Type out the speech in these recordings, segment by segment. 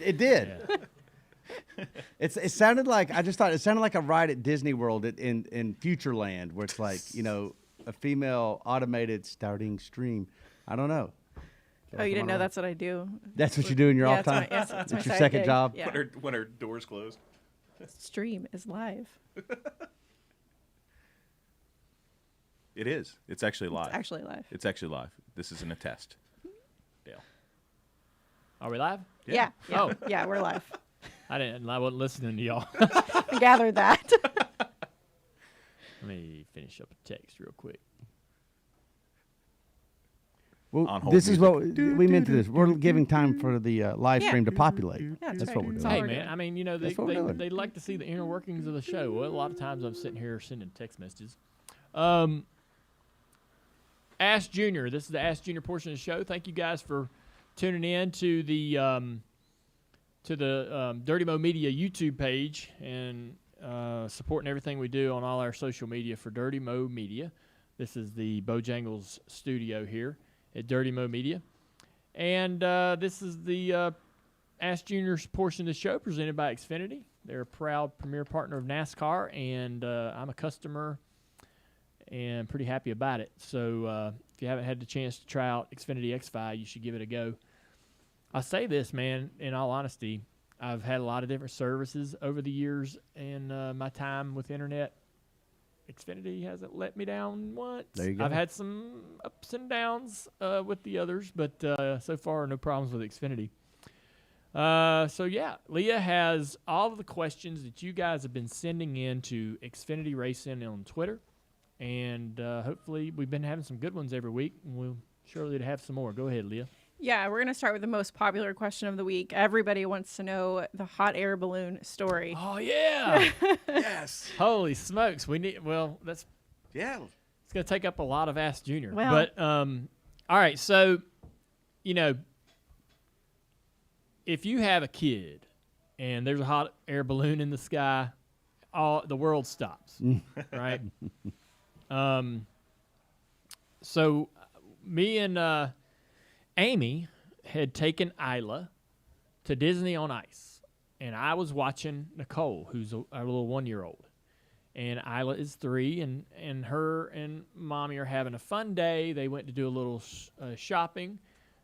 It did. Yeah. It sounded like it sounded like a ride at Disney World in Futureland, where it's like a female automated starting stream. I don't know. Oh, you didn't know that's what I do? That's what you do in your off time? It's my your side second gig. job? Yeah. When her door's closed. Stream is live. It is. It's actually live. It's actually live. It's actually live. This isn't a test. Dale. Are we live? Yeah. Oh. Yeah, we're live. I wasn't listening to y'all. I gathered that. Let me finish up a text real quick. Well, this is what we meant to this. We're giving time for the live stream to populate. Yeah, that's what we're doing. Hey, man, I mean, they like to see the inner workings of the show. Well, a lot of times I'm sitting here sending text messages. Ask Junior. This is the Ask Junior portion of the show. Thank you guys for tuning in to the Dirty Mo Media YouTube page and supporting everything we do on all our social media for Dirty Mo Media. This is the Bojangles studio here at Dirty Mo Media. And this is the Ask Junior's portion of the show presented by Xfinity. They're a proud premier partner of NASCAR, and I'm a customer and pretty happy about it. So if you haven't had the chance to try out Xfinity X5, you should give it a go. I say this, man, in all honesty, I've had a lot of different services over the years in my time with internet. Xfinity hasn't let me down once. There you go. I've had some ups and downs with the others, but so far no problems with Xfinity. So yeah, Leah has all of the questions that you guys have been sending in to Xfinity Racing on Twitter, and hopefully we've been having some good ones every week, and we'll surely have some more. Go ahead, Leah. Yeah, we're going to start with the most popular question of the week. Everybody wants to know the hot air balloon story. Oh yeah. Yes. Holy smokes. That's Yeah. it's going to take up a lot of Ask Junior. Well. But all right, so if you have a kid and there's a hot air balloon in the sky, the world stops, right? So me and Amy had taken Isla to Disney on Ice, and I was watching Nicole, who's our little 1-year-old. And Isla is 3, and her and Mommy are having a fun day. They went to do a little shopping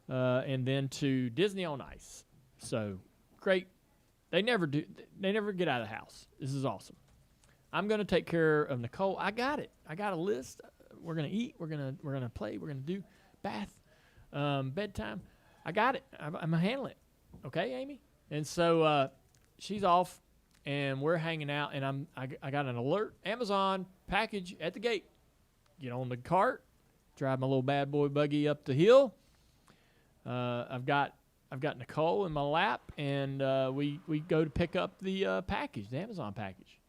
and then to Disney on Ice. So, great. They never get out of the house. This is awesome. I'm going to take care of Nicole. I got it. I got a list. We're going to eat. We're going to play. We're going to do bath. Bedtime. I got it. I'm going to handle it. Okay, Amy? And so she's off, and we're hanging out, and I got an alert Amazon package at the gate. Get on the cart, drive my little bad boy buggy up the hill. I've got Nicole in my lap, and we go to pick up the package, the Amazon package.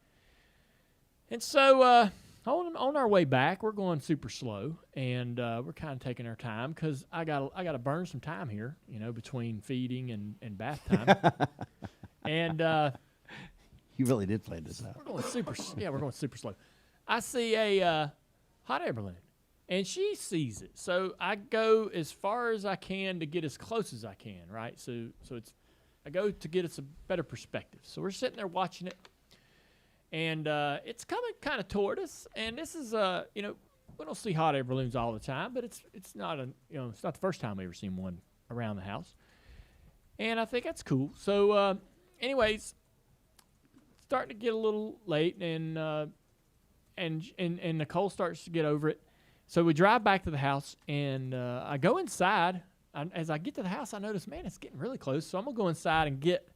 And so on our way back, we're going super slow, and we're kind of taking our time because I got to burn some time here, between feeding and bath time. And You really did play this out. we're going super slow. I see a hot air balloon, and she sees it. So I go as far as I can to get as close as I can, right? So I go to get us a better perspective. So we're sitting there watching it. And it's coming kind of toward us, and this is we don't see hot air balloons all the time, but it's not it's not the first time we've ever seen one around the house, and I think that's cool. So, anyways, starting to get a little late, and Nicole starts to get over it. So we drive back to the house, and I go inside. As I get to the house, I notice, man, it's getting really close. So I'm gonna go inside and get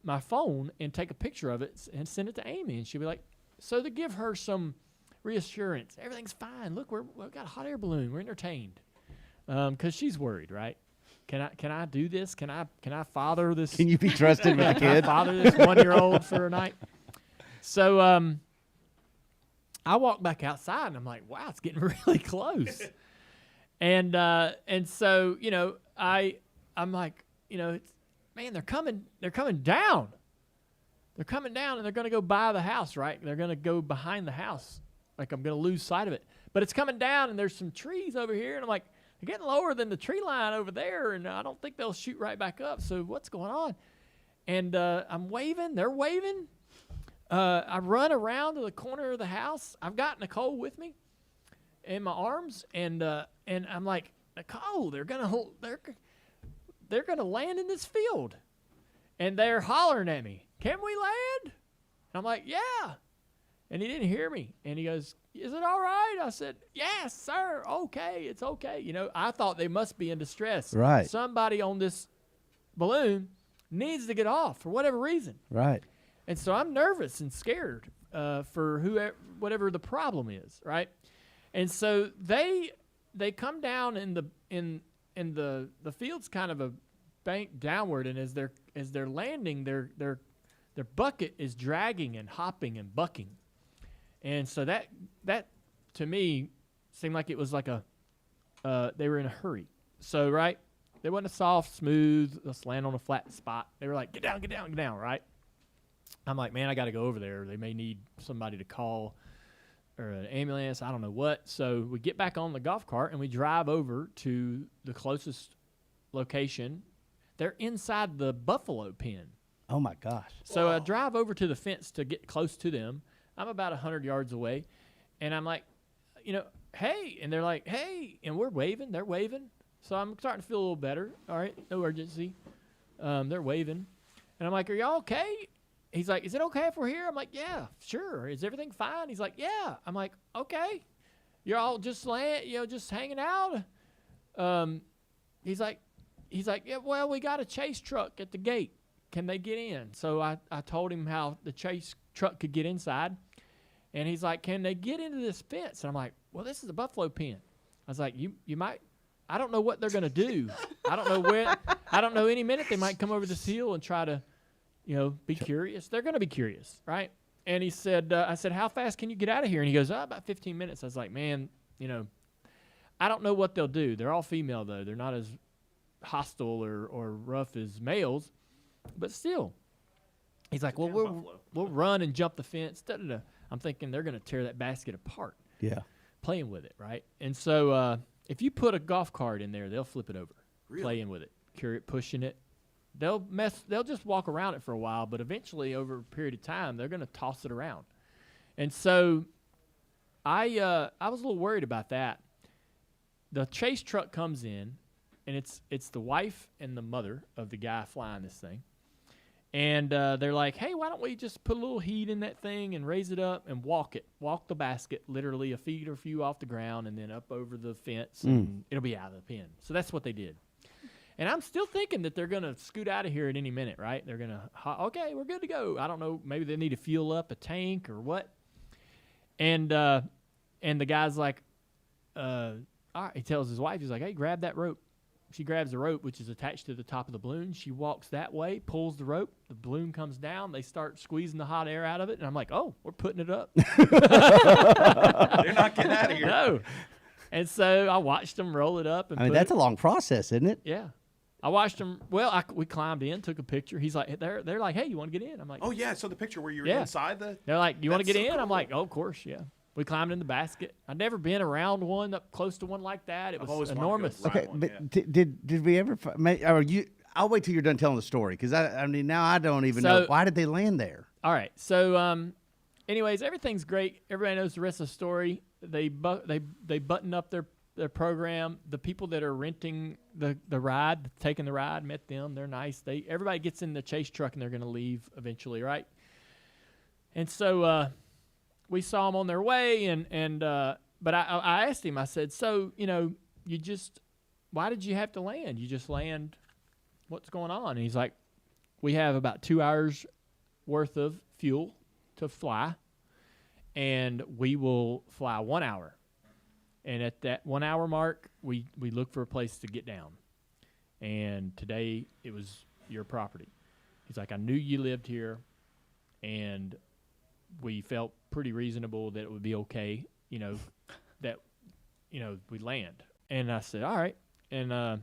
my phone and take a picture of it and send it to Amy, and she'll be like, so to give her some reassurance, everything's fine. Look, we've got a hot air balloon. We're entertained, because she's worried, right? Can I do this? Can I father this? Can you be trusted with a Can I kid? father this 1-year-old for a night? So I walk back outside, and I'm like, wow, it's getting really close. And so I'm like, it's. Man, they're coming down. They're coming down, and they're going to go by the house, right? They're going to go behind the house. Like, I'm going to lose sight of it. But it's coming down, and there's some trees over here, and I'm like, they're getting lower than the tree line over there, and I don't think they'll shoot right back up. So what's going on? And I'm waving. They're waving. I run around to the corner of the house. I've got Nicole with me in my arms, and I'm like, Nicole, they're gonna land in this field, and they're hollering at me. Can we land? And I'm like, yeah. And he didn't hear me, and he goes, is it all right? I said, yes, sir. Okay, it's okay. You know, I thought they must be in distress. Right. Somebody on this balloon needs to get off for whatever reason. Right. And so I'm nervous and scared for whatever the problem is, right? And so they come down in the field's kind of a bank downward, and as they're landing, their bucket is dragging and hopping and bucking. And so that to me seemed like it was like they were in a hurry. So right, they wasn't a soft, smooth, let's land on a flat spot. They were like, get down, right? I'm like, man, I got to go over there. They may need somebody to call or an ambulance, I don't know what. So we get back on the golf cart and we drive over to the closest location. They're inside the buffalo pen. Oh my gosh. So I drive over to the fence to get close to them. I'm about 100 yards away, and I'm like, hey, and they're like, hey, and we're waving. They're waving. So I'm starting to feel a little better. All right, no urgency. They're waving, and I'm like, are y'all okay? He's like, is it okay if we're here? I'm like, yeah, sure. Is everything fine? He's like, yeah. I'm like, okay. You're all just just hanging out. He's like, yeah, well, we got a chase truck at the gate. Can they get in? So I told him how the chase truck could get inside. And he's like, can they get into this fence? And I'm like, well, this is a buffalo pen. I was like, you might, I don't know what they're going to do. I don't know when, I don't know any minute they might come over this hill and try to, be curious. They're going to be curious, right? And he said, I said, how fast can you get out of here? And he goes, about 15 minutes. I was like, man, I don't know what they'll do. They're all female, though. They're not as hostile or rough as males. But still, he's like, well, we'll run and jump the fence. Da-da-da. I'm thinking they're going to tear that basket apart. Yeah. Playing with it, right? And so if you put a golf cart in there, they'll flip it over. Really? Playing with it, pushing it. They'll just walk around it for a while, but eventually over a period of time, they're going to toss it around. And so I was a little worried about that. The chase truck comes in, and it's the wife and the mother of the guy flying this thing. And they're like, hey, why don't we just put a little heat in that thing and raise it up and walk the basket literally a feet or a few off the ground and then up over the fence, and it'll be out of the pen. So that's what they did. And I'm still thinking that they're going to scoot out of here at any minute, right? They're going to, okay, we're good to go. I don't know, maybe they need to fuel up a tank or what. And the guy's like, all right, he tells his wife, he's like, hey, grab that rope. She grabs the rope, which is attached to the top of the balloon. She walks that way, pulls the rope. The balloon comes down. They start squeezing the hot air out of it. And I'm like, oh, we're putting it up. They're not getting out of here. No. And so I watched them roll it up. And that's a long process, isn't it? Yeah. I watched them. Well, we climbed in, took a picture. He's like, they're like, hey, you want to get in? I'm like, Oh, yeah. So the picture where you're Yeah. inside the. they're like, you want to That's get so in? I'm cool. like, oh, of course, yeah. We climbed in the basket. I'd never been around one up close to one like that. It I've was always wanted to go enormous. ride Okay, one, but yeah. did we ever? I'll wait till you're done telling the story because I mean now I don't even know So- why did they land there. All right. So, anyways, everything's great. Everybody knows the rest of the story. They button up their program. The people that are renting the ride, taking the ride, met them. They're nice. Everybody gets in the chase truck and they're going to leave eventually, right? And so we saw them on their way, but I asked him. I said, so why did you have to land? You just land. What's going on? And he's like, we have about 2 hours worth of fuel to fly, and we will fly 1 hour. And at that 1 hour mark, we look for a place to get down. And today it was your property. He's like, I knew you lived here, and we felt pretty reasonable that it would be okay, that, we land. And I said, all right. And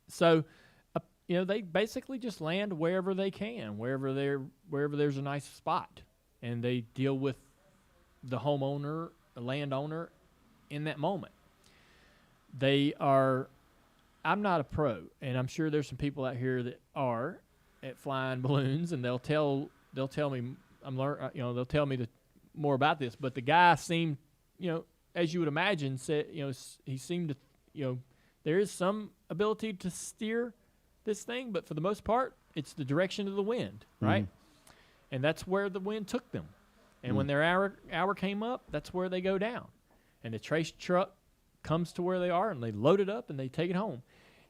so, they basically just land wherever they can, wherever there's a nice spot. And they deal with the homeowner, the landowner, in that moment. I'm not a pro, and I'm sure there's some people out here that are, at flying balloons, and they'll tell me they'll tell me more about this. But the guy seemed, as you would imagine, said, he seemed to, there is some ability to steer this thing, but for the most part, it's the direction of the wind, right? And that's where the wind took them. And when their hour came up, that's where they go down. And the trace truck comes to where they are, and they load it up, and they take it home.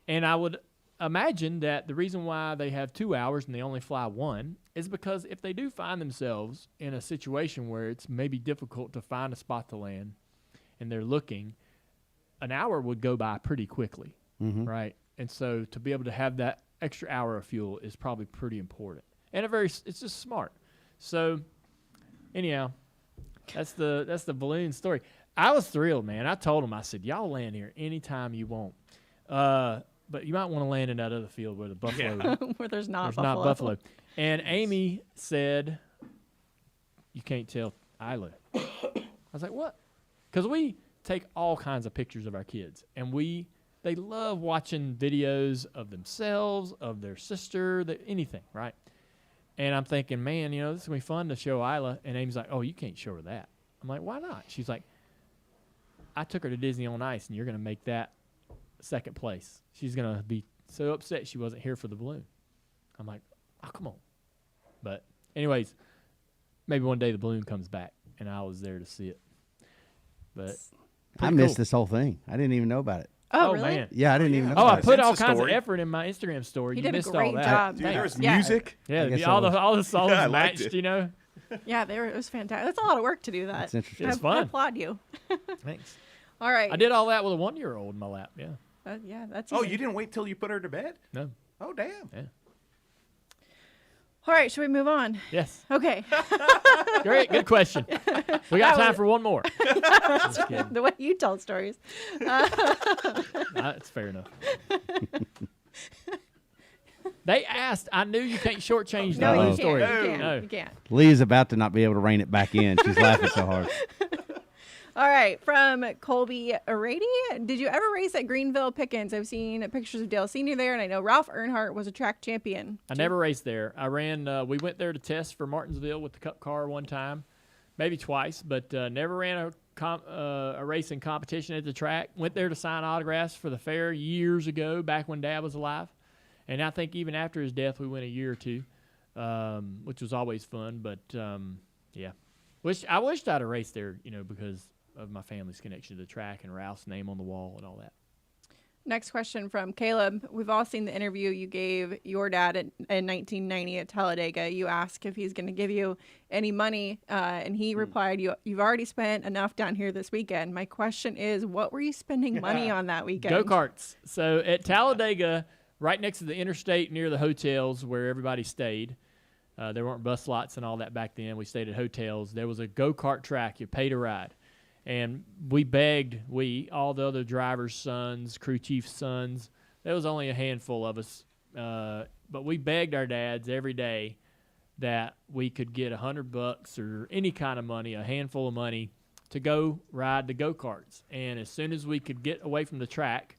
And I would imagine that the reason why they have 2 hours and they only fly 1 is because if they do find themselves in a situation where it's maybe difficult to find a spot to land and they're looking, an hour would go by pretty quickly, right? And so to be able to have that extra hour of fuel is probably pretty important. And it's just smart. So anyhow, that's the balloon story. I was thrilled, man. I told them, I said, y'all land here anytime you want. But you might want to land in that other field where the buffalo where there's not buffalo. And Amy said, you can't tell Isla. I was like, what? Because we take all kinds of pictures of our kids, and they love watching videos of themselves, of their sister, anything, right? And I'm thinking, man, this is going to be fun to show Isla. And Amy's like, oh, you can't show her that. I'm like, why not? She's like, I took her to Disney on Ice, and you're going to make that second place. She's going to be so upset she wasn't here for the balloon. I'm like, oh, come on. But anyways, maybe one day the balloon comes back, and I was there to see it. But I missed this whole thing. I didn't even know about it. Oh, really? Man. Yeah, I didn't even know Oh, about I it. put all Insta kinds of story. effort in my Instagram story. You You did a missed great all that. job. Dude, there was Yeah. music. Yeah, I guess all I the songs Yeah, I liked matched, it. Yeah, it was fantastic. That's a lot of work to do that. That's interesting. It's I fun. applaud you. Thanks. All right. I did all that with a 1-year-old in my lap. Yeah. Yeah, that's Oh, easy. you didn't wait till you put her to bed? No. Oh, damn. Yeah. All right, should we move on? Yes. Okay. Great. Good question. We got time for one more. Just kidding. The way you tell stories. That's fair enough. They asked. I knew you can't shortchange the No, balloon you story. can't. You No. can't. You can't. Lee's about to not be able to rein it back in. She's laughing so hard. All right, from Colby Arady. Did you ever race at Greenville Pickens? I've seen pictures of Dale Sr. there, and I know Ralph Earnhardt was a track champion. I never raced there. I ran. We went there to test for Martinsville with the Cup car one time, maybe twice, but never ran a racing competition at the track. Went there to sign autographs for the fair years ago, back when Dad was alive, and I think even after his death, we went a year or two, which was always fun. But yeah, I wished I'd have raced there, because of my family's connection to the track and Ralph's name on the wall and all that. Next question from Caleb. We've all seen the interview you gave your dad in 1990 at Talladega. You asked if he's going to give you any money, and he replied, "You've already spent enough down here this weekend." My question is, what were you spending money on that weekend? Go-karts. So at Talladega, right next to the interstate near the hotels where everybody stayed, there weren't bus lots and all that back then. We stayed at hotels. There was a go-kart track. You paid a ride. And we begged, all the other drivers' sons, crew chiefs' sons, there was only a handful of us, but we begged our dads every day that we could get $100 or any kind of money, a handful of money, to go ride the go-karts. And as soon as we could get away from the track,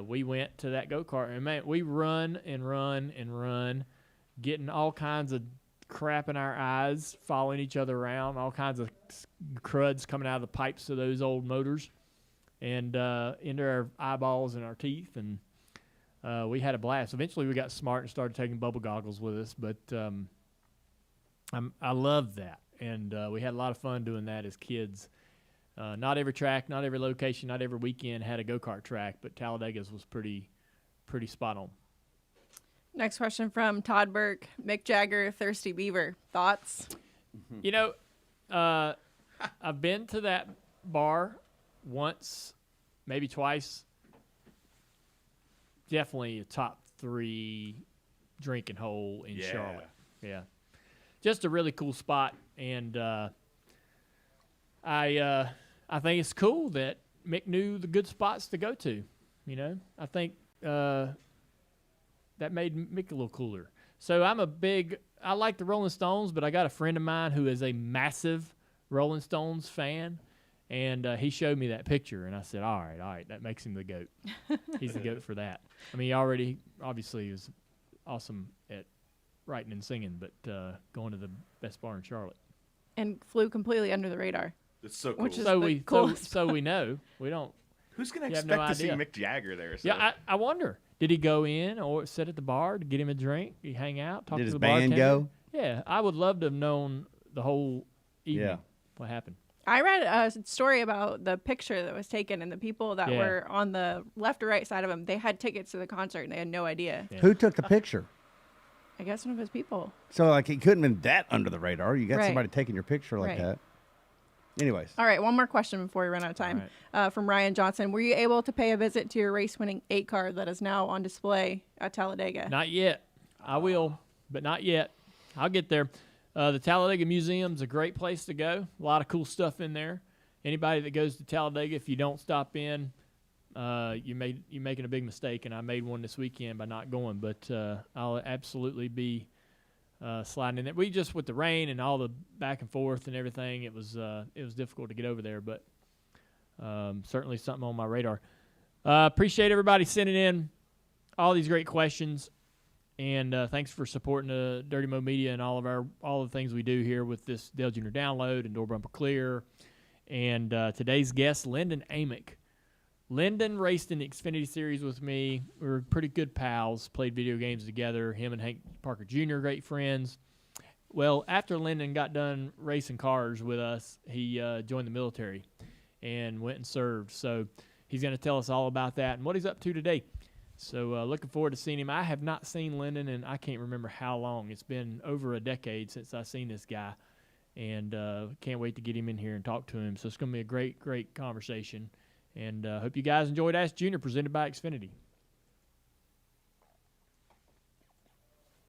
we went to that go-kart. And, man, we run and run and run, getting all kinds of crap in our eyes, following each other around, all kinds of cruds coming out of the pipes of those old motors and into our eyeballs and our teeth, and we had a blast. Eventually we got smart and started taking bubble goggles with us, but I loved that, and we had a lot of fun doing that as kids. Not every track, not every location, not every weekend had a go-kart track, but Talladega's was pretty spot on. Next question from Todd Burke. Mick Jagger, Thirsty Beaver. Thoughts? I've been to that bar once, maybe twice. Definitely a top 3 drinking hole in Charlotte. Yeah. Just a really cool spot. And I think it's cool that Mick knew the good spots to go to. I think that made Mick a little cooler. So I like the Rolling Stones, but I got a friend of mine who is a massive Rolling Stones fan, and he showed me that picture, and I said, all right, that makes him the GOAT. He's the GOAT for that. I mean, he already, obviously, was awesome at writing and singing, but going to the best bar in Charlotte. And flew completely under the radar. It's so cool. Which is So the we coolest so we know. We don't. Who's going to You have expect no to see idea. Mick Jagger there? So? Yeah, I wonder. Did he go in or sit at the bar to get him a drink? Did he hang out, talk Did to his the band bartender? go? Yeah, I would love to have known the whole evening. Yeah. What happened? I read a story about the picture that was taken and the people that Yeah. were on the left or right side of him. They had tickets to the concert and they had no idea. Yeah. Who took the picture? I guess one of his people. So like he couldn't have been that under the radar. You got Right. somebody taking your picture like Right. that. Anyways, All right, one more question before we run out of time. From Ryan Johnson. Were you able to pay a visit to your race-winning 8 car that is now on display at Talladega? Not yet. I will, but not yet. I'll get there. The Talladega Museum's a great place to go. A lot of cool stuff in there. Anybody that goes to Talladega, if you don't stop in, you're making a big mistake, and I made one this weekend by not going. But I'll absolutely be sliding in there. We just, with the rain and all the back and forth and everything, it was difficult to get over there. But certainly something on my radar. Appreciate everybody sending in all these great questions. And thanks for supporting Dirty Mo Media and all the things we do here with this Dale Jr. Download and Door Bumper Clear. And today's guest, Lyndon Amick. Lyndon raced in the Xfinity Series with me. We were pretty good pals, played video games together. Him and Hank Parker Jr., great friends. Well, after Lyndon got done racing cars with us, he joined the military and went and served. So he's going to tell us all about that and what he's up to today. So looking forward to seeing him. I have not seen Lyndon, and I can't remember how long. It's been over a decade since I've seen this guy, and can't wait to get him in here and talk to him. So it's going to be a great, great conversation, and hope you guys enjoyed Ask Junior presented by Xfinity.